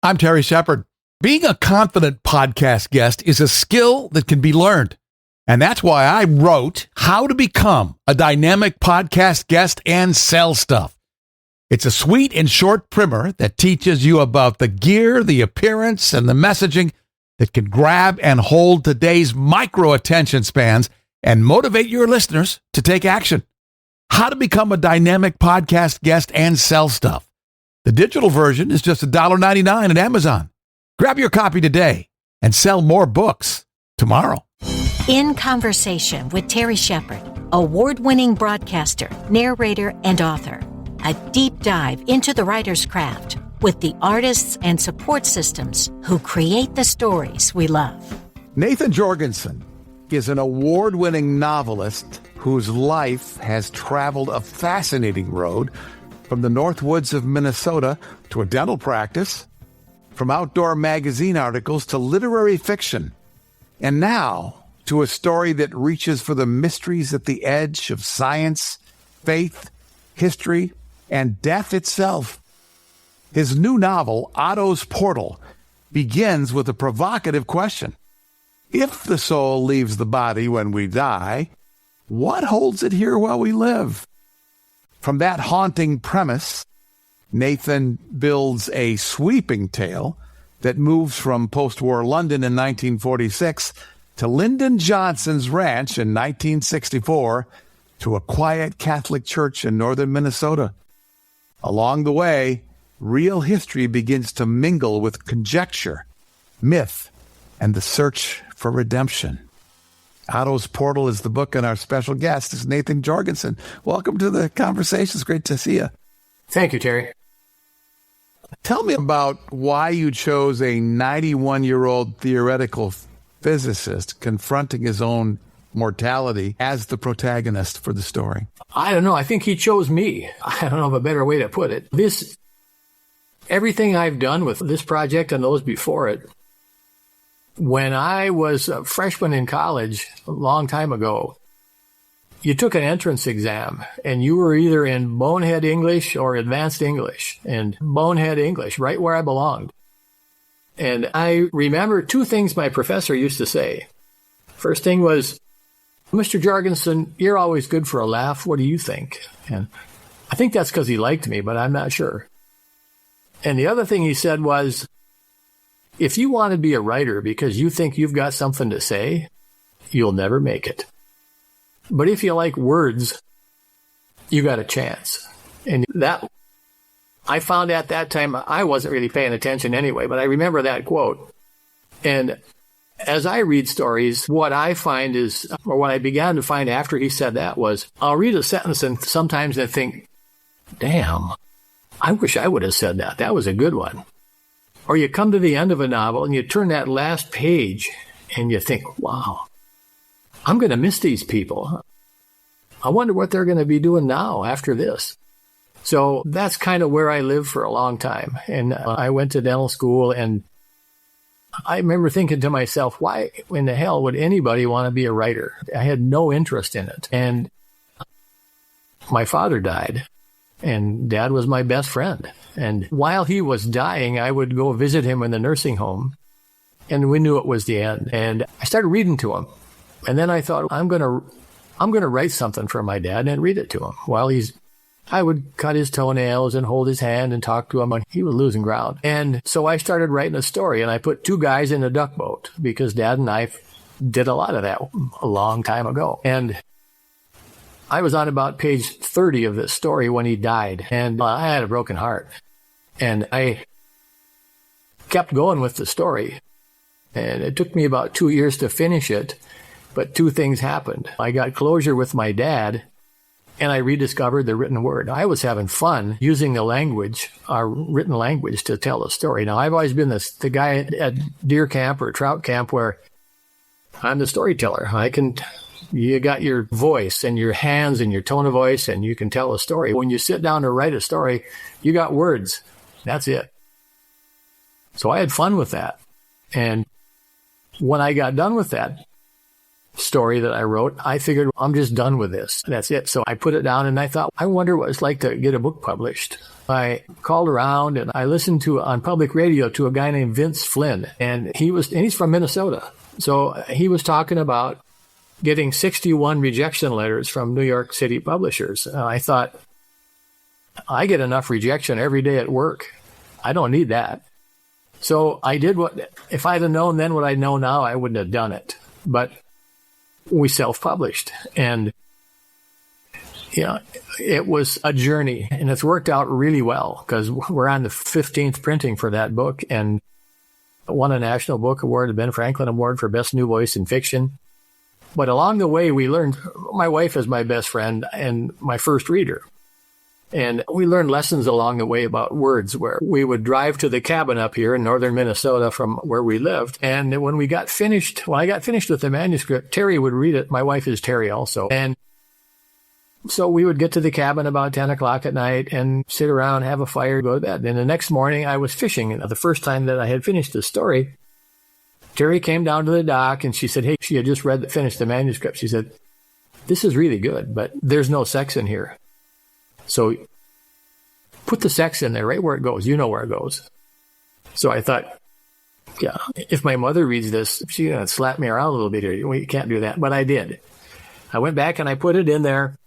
I'm Terry Shepard. Being a confident podcast guest is a skill that can be learned. And that's why I wrote How to Become a Dynamic Podcast Guest and Sell Stuff. It's a sweet and short primer that teaches you about the gear, the appearance, and the messaging that can grab and hold today's micro attention spans and motivate your listeners to take action. How to Become a Dynamic Podcast Guest and Sell Stuff. The digital version is just $1.99 at Amazon. Grab your copy today and sell more books tomorrow. In Conversation with Terry Shepard, award-winning broadcaster, narrator, and author. A deep dive into the writer's craft with the artists and support systems who create the stories we love. Nathan Jorgenson is an award-winning novelist whose life has traveled a fascinating road from the North Woods of Minnesota to a dental practice, from outdoor magazine articles to literary fiction, and now to a story that reaches for the mysteries at the edge of science, faith, history, and death itself. His new novel, Otto's Portal, begins with a provocative question. If the soul leaves the body when we die, what holds it here while we live? From that haunting premise, Nathan builds a sweeping tale that moves from post-war London in 1946 to Lyndon Johnson's ranch in 1964 to a quiet Catholic church in northern Minnesota. Along the way, real history begins to mingle with conjecture, myth, and the search for redemption. Otto's Portal is the book, and our special guest is Nathan Jorgenson. Welcome to the conversation. It's great to see you. Thank you, Terry. Tell me about why you chose a 91-year-old theoretical physicist confronting his own mortality as the protagonist for the story. I don't know. I think he chose me. I don't know of a better way to put it. Everything I've done with this project and those before it, when I was a freshman in college a long time ago, you took an entrance exam and you were either in bonehead English or advanced English, and bonehead English, right where I belonged. And I remember two things my professor used to say. First thing was, Mr. Jorgenson, you're always good for a laugh. What do you think? And I think that's because he liked me, but I'm not sure. And the other thing he said was, if you want to be a writer because you think you've got something to say, you'll never make it. But if you like words, you got a chance. And that, I found at that time, I wasn't really paying attention anyway, but I remember that quote. And as I read stories, what I find is, or what I began to find after he said that was, I'll read a sentence and sometimes I think, damn, I wish I would have said that. That was a good one. Or you come to the end of a novel and you turn that last page and you think, wow, I'm going to miss these people. I wonder what they're going to be doing now after this. So that's kind of where I lived for a long time. And I went to dental school, and I remember thinking to myself, why in the hell would anybody want to be a writer? I had no interest in it. And my father died, and Dad was my best friend. And while he was dying, I would go visit him in the nursing home, and we knew it was the end. And I started reading to him. And then I thought, I'm going to write something for my dad and read it to him while I would cut his toenails and hold his hand and talk to him, and he was losing ground. And so I started writing a story, and I put two guys in a duck boat because Dad and I did a lot of that a long time ago. And I was on about page 30 of this story when he died, and I had a broken heart. And I kept going with the story, and it took me about 2 years to finish it, but two things happened. I got closure with my dad, and I rediscovered the written word. I was having fun using the language, our written language, to tell a story. Now, I've always been the guy at deer camp or trout camp where I'm the storyteller. You got your voice and your hands and your tone of voice, and you can tell a story. When you sit down to write a story, you got words. That's it. So I had fun with that. And when I got done with that, story that I wrote, I figured I'm just done with this. That's it. So I put it down and I thought, I wonder what it's like to get a book published. I called around and I listened to on public radio to a guy named Vince Flynn, and he's from Minnesota. So he was talking about getting 61 rejection letters from New York City publishers. I thought, I get enough rejection every day at work. I don't need that. So I did if I'd have known then what I know now, I wouldn't have done it. But we self-published, and it was a journey, and it's worked out really well because we're on the 15th printing for that book and won a National Book Award, the Ben Franklin Award for Best New Voice in Fiction. But along the way, we learned, my wife is my best friend and my first reader. And we learned lessons along the way about words, where we would drive to the cabin up here in northern Minnesota from where we lived. And when I got finished with the manuscript, Terry would read it. My wife is Terry also. And so we would get to the cabin about 10 o'clock at night and sit around, have a fire, go to bed. And the next morning I was fishing. And the first time that I had finished the story, Terry came down to the dock and she said, hey, she had just finished the manuscript. She said, this is really good, but there's no sex in here. So put the sex in there right where it goes. You know where it goes. So I thought, yeah, if my mother reads this, she's going to slap me around a little bit here. We can't do that. But I did. I went back and I put it in there.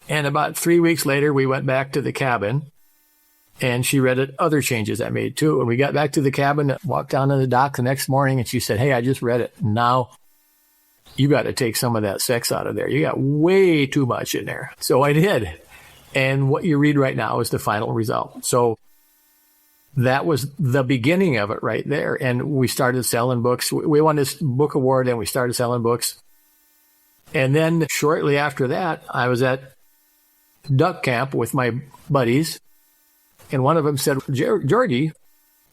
And about 3 weeks later, we went back to the cabin. And she read it, other changes I made too. And we got back to the cabin, walked down to the dock the next morning, and she said, hey, I just read it. Now you got to take some of that sex out of there. You got way too much in there. So I did. And what you read right now is the final result. So that was the beginning of it right there. And we started selling books. We won this book award and we started selling books. And then shortly after that, I was at duck camp with my buddies. And one of them said, Georgie,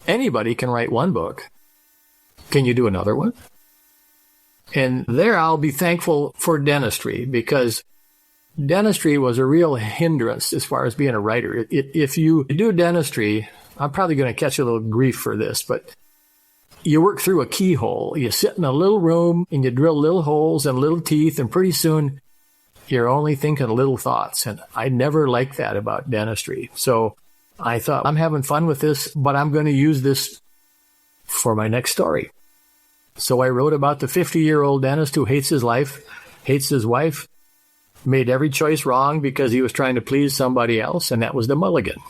anybody can write one book. Can you do another one? And there I'll be thankful for dentistry, because dentistry was a real hindrance as far as being a writer. If you do dentistry, I'm probably going to catch a little grief for this, but you work through a keyhole. You sit in a little room and you drill little holes and little teeth, and pretty soon you're only thinking little thoughts. And I never liked that about dentistry. So I thought, I'm having fun with this, but I'm going to use this for my next story. So I wrote about the 50-year-old dentist who hates his life, hates his wife, made every choice wrong because he was trying to please somebody else, and that was the mulligan.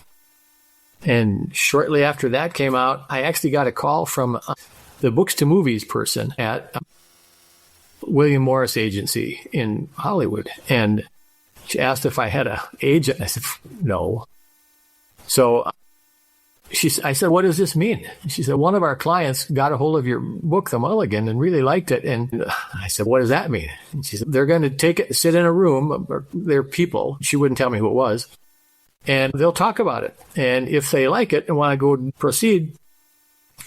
And shortly after that came out, I actually got a call from the books to movies person at William Morris Agency in Hollywood. And she asked if I had an agent. I said, no. So I said, what does this mean? She said, one of our clients got a hold of your book, The Mulligan, and really liked it. And I said, what does that mean? And she said, they're going to take it, sit in a room, or they're people. She wouldn't tell me who it was. And they'll talk about it. And if they like it and want to go proceed,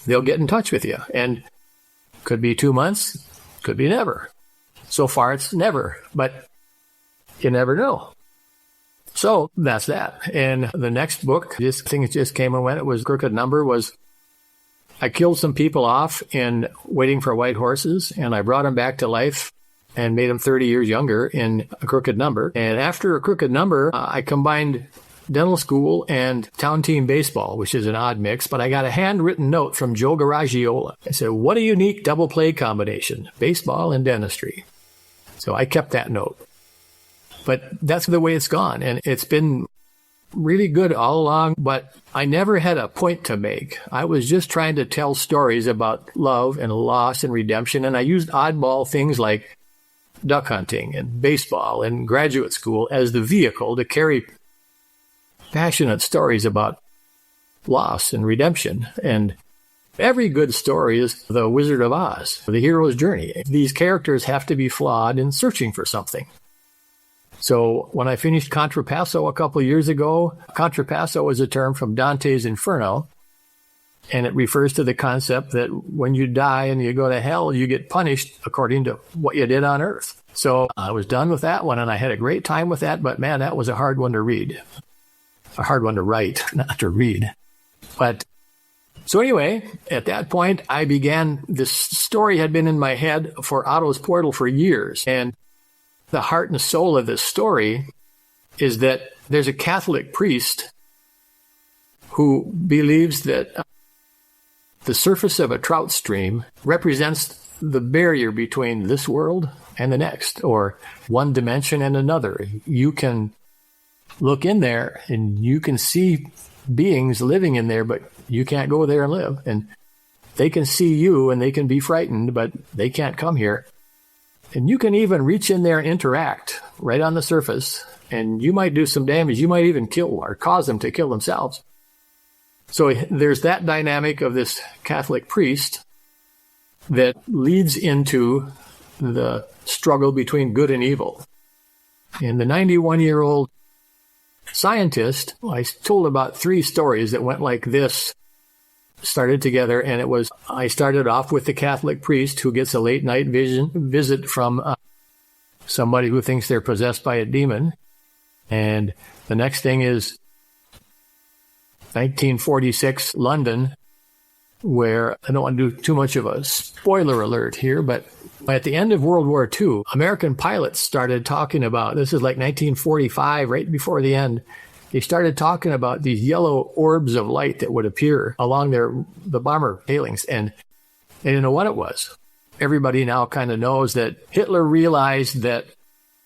they'll get in touch with you. And could be 2 months, could be never. So far, it's never, but you never know. So that's that. And the next book, this thing just came and went. It was Crooked Number. I killed some people off in Waiting for White Horses, and I brought them back to life and made them 30 years younger in A Crooked Number. And after A Crooked Number, I combined dental school and town team baseball, which is an odd mix, but I got a handwritten note from Joe Garagiola. I said, what a unique double play combination, baseball and dentistry. So I kept that note. But that's the way it's gone. And it's been really good all along, but I never had a point to make. I was just trying to tell stories about love and loss and redemption. And I used oddball things like duck hunting and baseball and graduate school as the vehicle to carry passionate stories about loss and redemption. And every good story is the Wizard of Oz, the hero's journey. These characters have to be flawed in searching for something. So when I finished Contrapasso a couple of years ago, Contrapasso is a term from Dante's Inferno, and it refers to the concept that when you die and you go to hell, you get punished according to what you did on earth. So I was done with that one, and I had a great time with that, but man, that was a hard one to read. A hard one to write, not to read. But So anyway, at that point, I began, this story had been in my head for Otto's Portal for years. And the heart and soul of this story is that there's a Catholic priest who believes that the surface of a trout stream represents the barrier between this world and the next, or one dimension and another. You can look in there and you can see beings living in there, but you can't go there and live. And they can see you and they can be frightened, but they can't come here. And you can even reach in there and interact right on the surface, and you might do some damage. You might even kill or cause them to kill themselves. So there's that dynamic of this Catholic priest that leads into the struggle between good and evil. And the 91-year-old scientist, I told about 3 stories that went like this, started together, and it was, I started off with the Catholic priest who gets a late night visit from somebody who thinks they're possessed by a demon. And the next thing is 1946 London, where I don't want to do too much of a spoiler alert here, but at the end of World War II, American pilots started talking about, this is like 1945, right before the end, they started talking about these yellow orbs of light that would appear along the bomber tailings, and they didn't know what it was. Everybody now kind of knows that Hitler realized that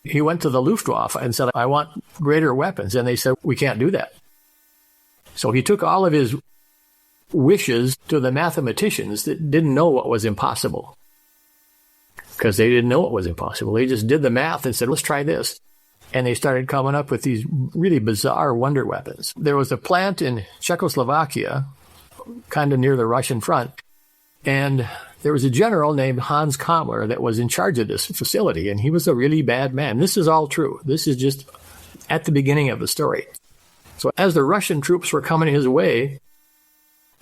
he went to the Luftwaffe and said, I want greater weapons, and they said, we can't do that. So he took all of his wishes to the mathematicians that didn't know what was impossible, because they didn't know what was impossible. They just did the math and said, let's try this. And they started coming up with these really bizarre wonder weapons. There was a plant in Czechoslovakia, kind of near the Russian front, and there was a general named Hans Kammler that was in charge of this facility, and he was a really bad man. This is all true. This is just at the beginning of the story. So as the Russian troops were coming his way,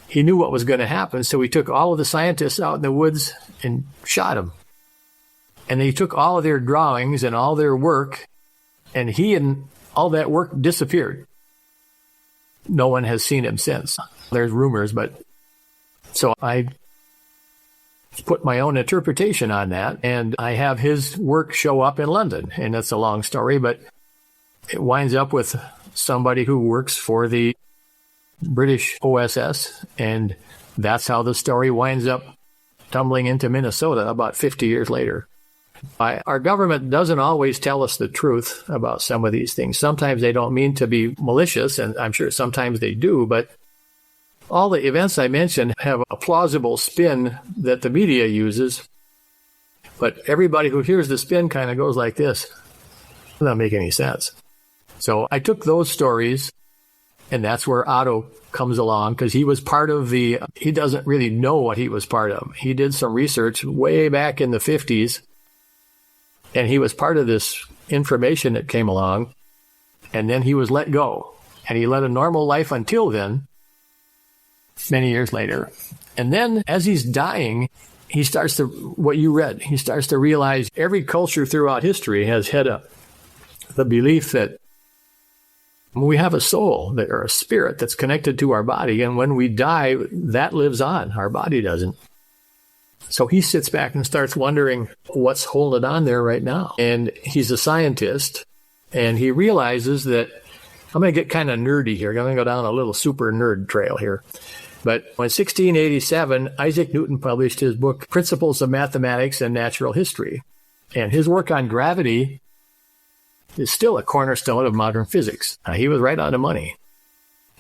he knew what was going to happen, so he took all of the scientists out in the woods and shot them. And they took all of their drawings and all their work, and he and all that work disappeared. No one has seen him since. There's rumors, but so I put my own interpretation on that, and I have his work show up in London, and that's a long story, but it winds up with somebody who works for the British OSS, and that's how the story winds up tumbling into Minnesota about 50 years later. Our government doesn't always tell us the truth about some of these things. Sometimes they don't mean to be malicious, and I'm sure sometimes they do, but all the events I mentioned have a plausible spin that the media uses, but everybody who hears the spin kind of goes like this. It doesn't make any sense. So I took those stories, and that's where Otto comes along, because he was part of he doesn't really know what he was part of. He did some research way back in the 50s, and he was part of this information that came along, and then he was let go. And he led a normal life until then, many years later. And then as he's dying, he starts to, what you read, he starts to realize every culture throughout history has had the belief that we have a soul, or a spirit that's connected to our body, and when we die, that lives on. Our body doesn't. So he sits back and starts wondering what's holding on there right now. And he's a scientist, and he realizes that, I'm going to get kind of nerdy here. I'm going to go down a little super nerd trail here. But in 1687, Isaac Newton published his book, Principles of Mathematics and Natural History. And his work on gravity is still a cornerstone of modern physics. He was right on the money.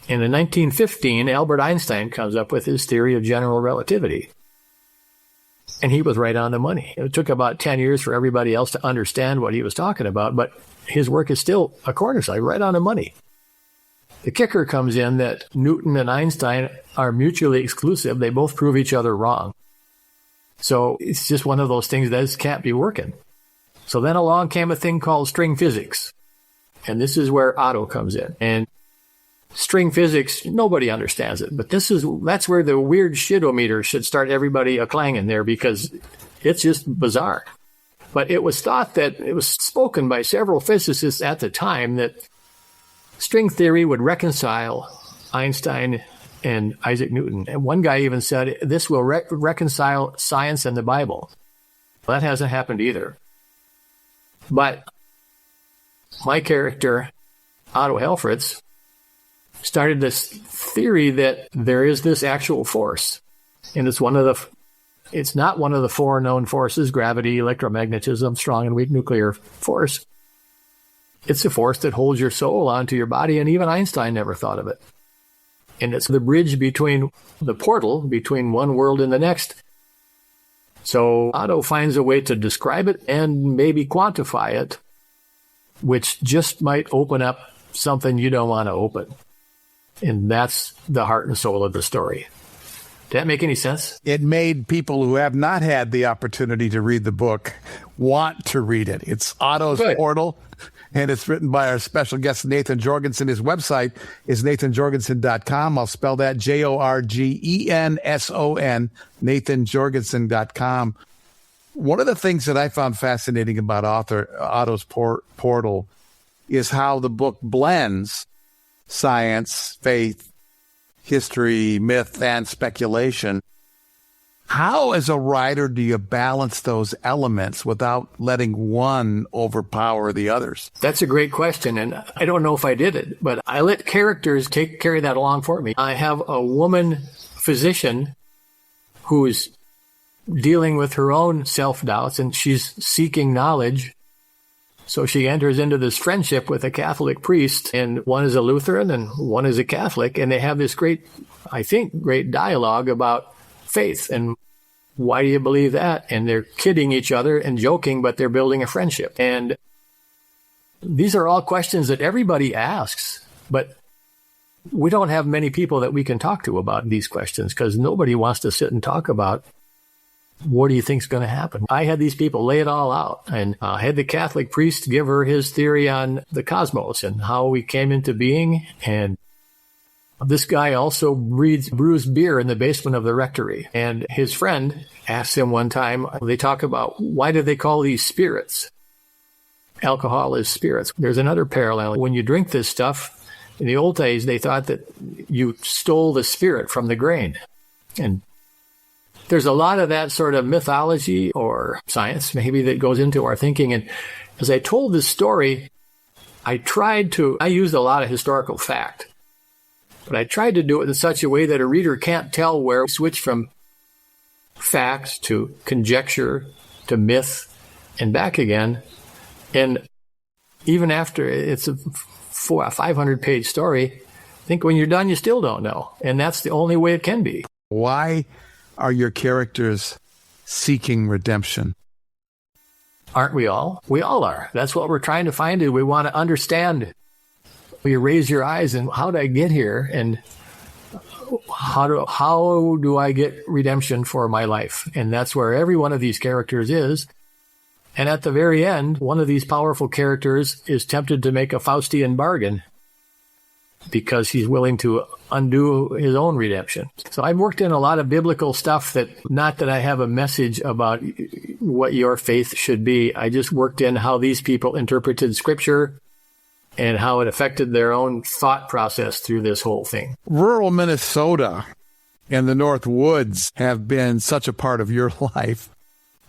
And in 1915, Albert Einstein comes up with his theory of general relativity. And he was right on the money. It took about 10 years for everybody else to understand what he was talking about, but his work is still a cornerstone, right on the money. The kicker comes in that Newton and Einstein are mutually exclusive. They both prove each other wrong. So it's just one of those things that just can't be working. So then along came a thing called string physics. And this is where Otto comes in. And string physics, nobody understands it. But that's where the weird shit-o-meter should start everybody a-clanging there, because it's just bizarre. But it was thought that, it was spoken by several physicists at the time, that string theory would reconcile Einstein and Isaac Newton. And one guy even said, this will reconcile science and the Bible. Well, that hasn't happened either. But my character, Otto Helfritz, started this theory that there is this actual force. And it's not one of the four known forces: gravity, electromagnetism, strong and weak nuclear force. It's a force that holds your soul onto your body, and even Einstein never thought of it. And it's the bridge between the portal between one world and the next. So Otto finds a way to describe it and maybe quantify it, which just might open up something you don't want to open. And that's the heart and soul of the story. Did that make any sense? It made people who have not had the opportunity to read the book want to read it. It's Otto's Portal, and it's written by our special guest, Nathan Jorgenson. His website is nathanjorgenson.com. I'll spell that Jorgenson, nathanjorgenson.com. One of the things that I found fascinating about Otto's Portal is how the book blends science, faith, history, myth, and speculation. How, as a writer, do you balance those elements without letting one overpower the others? That's a great question, and I don't know if I did it, but I let characters carry that along for me. I have a woman physician who is dealing with her own self-doubts, and she's seeking knowledge. So she enters into this friendship with a Catholic priest, and one is a Lutheran and one is a Catholic, and they have this great dialogue about faith and why do you believe that? And they're kidding each other and joking, but they're building a friendship. And these are all questions that everybody asks, but we don't have many people that we can talk to about these questions because nobody wants to sit and talk about what do you think is going to happen. I had these people lay it all out, and I had the Catholic priest give her his theory on the cosmos and how we came into being. And this guy also brews beer in the basement of the rectory. And his friend asked him one time, they talk about, why do they call these spirits? Alcohol is spirits. There's another parallel. When you drink this stuff, in the old days, they thought that you stole the spirit from the grain. And there's a lot of that sort of mythology or science maybe that goes into our thinking. And as I told this story, I used a lot of historical fact, but I tried to do it in such a way that a reader can't tell where we switch from facts to conjecture to myth and back again. And even after it's a 500-page story, I think when you're done, you still don't know. And that's the only way it can be. Why are your characters seeking redemption? Aren't we all? We all are. That's what we're trying to find. We want to understand. You raise your eyes and how did I get here? And how do I get redemption for my life? And that's where every one of these characters is. And at the very end, one of these powerful characters is tempted to make a Faustian bargain because he's willing to undo his own redemption. So I've worked in a lot of biblical stuff not that I have a message about what your faith should be. I just worked in how these people interpreted Scripture and how it affected their own thought process through this whole thing. Rural Minnesota and the North Woods have been such a part of your life.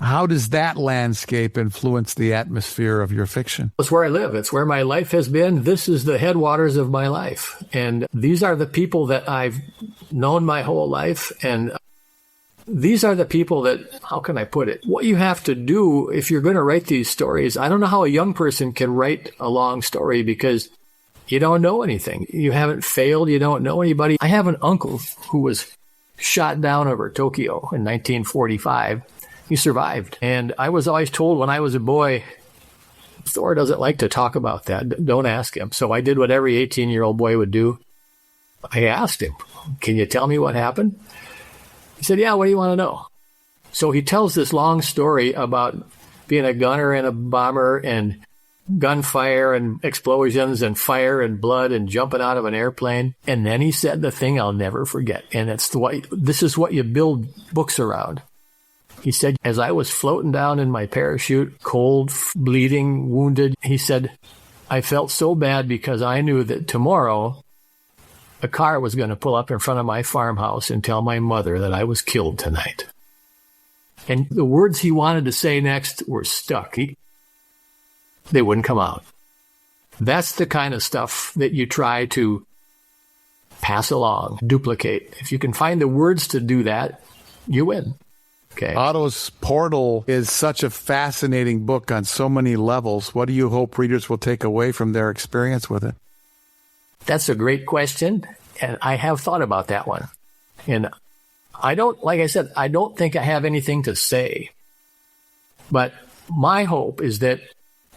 How does that landscape influence the atmosphere of your fiction? It's where I live. It's where my life has been. This is the headwaters of my life. And these are the people that I've known my whole life. And these are the people that, how can I put it? What you have to do if you're going to write these stories, I don't know how a young person can write a long story because you don't know anything. You haven't failed. You don't know anybody. I have an uncle who was shot down over Tokyo in 1945. He survived. And I was always told when I was a boy, Thor doesn't like to talk about that. Don't ask him. So I did what every 18-year-old boy would do. I asked him, can you tell me what happened? He said, yeah, what do you want to know? So he tells this long story about being a gunner and a bomber and gunfire and explosions and fire and blood and jumping out of an airplane. And then he said the thing I'll never forget. And this is what you build books around. He said, as I was floating down in my parachute, cold, bleeding, wounded, he said, I felt so bad because I knew that tomorrow a car was going to pull up in front of my farmhouse and tell my mother that I was killed tonight. And the words he wanted to say next were stuck. They wouldn't come out. That's the kind of stuff that you try to pass along, duplicate. If you can find the words to do that, you win. Okay. Otto's Portal is such a fascinating book on so many levels. What do you hope readers will take away from their experience with it? That's a great question, and I have thought about that one. And like I said, I don't think I have anything to say. But my hope is that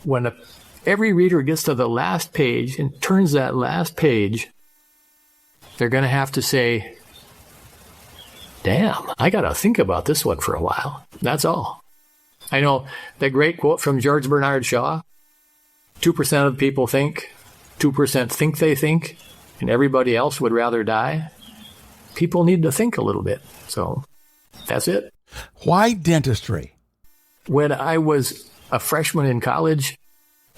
when every reader gets to the last page and turns that last page, they're going to have to say, damn, I got to think about this one for a while. That's all. I know the great quote from George Bernard Shaw, 2% of people think, 2% think they think, and everybody else would rather die. People need to think a little bit. So that's it. Why dentistry? When I was a freshman in college,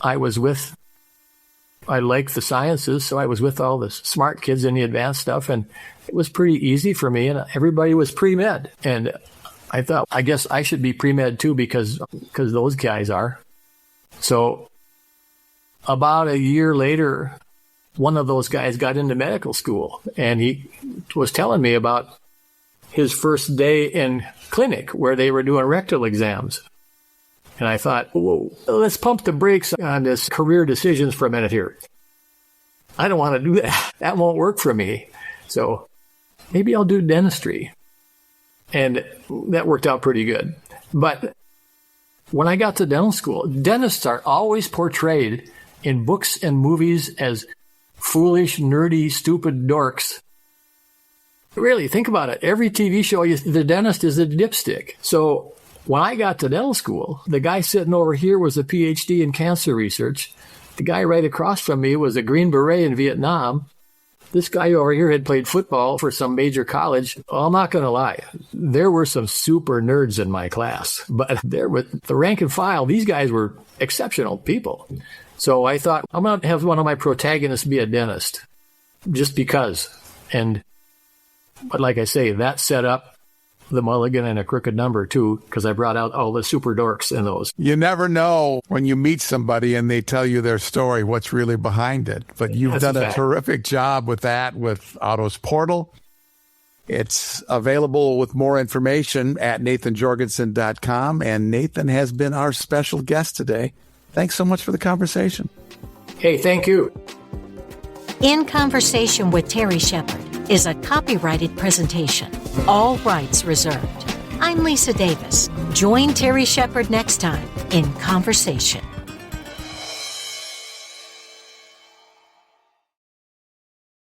I liked the sciences, so I was with all the smart kids in the advanced stuff, and it was pretty easy for me, and everybody was pre-med. And I thought, I guess I should be pre-med too because those guys are. So about a year later, one of those guys got into medical school, and he was telling me about his first day in clinic where they were doing rectal exams. And I thought, whoa, let's pump the brakes on this career decisions for a minute here. I don't want to do that. That won't work for me. So maybe I'll do dentistry. And that worked out pretty good. But when I got to dental school, dentists are always portrayed in books and movies as foolish, nerdy, stupid dorks. Really, think about it. Every TV show, the dentist is a dipstick. So when I got to dental school, the guy sitting over here was a PhD in cancer research. The guy right across from me was a Green Beret in Vietnam. This guy over here had played football for some major college. Well, I'm not going to lie. There were some super nerds in my class. But there with the rank and file, these guys were exceptional people. So I thought, I'm going to have one of my protagonists be a dentist. Just because. But like I say, that set up the mulligan and a crooked number too, because I brought out all the super dorks in those. You never know when you meet somebody and they tell you their story, what's really behind it. But you've done a terrific job with that with Otto's Portal. It's available with more information at nathanjorgenson.com. And Nathan has been our special guest today. Thanks so much for the conversation. Hey, thank you. In Conversation with Terry Shepard is a copyrighted presentation. All rights reserved. I'm Lisa Davis. Join Terry Shepard next time in Conversation.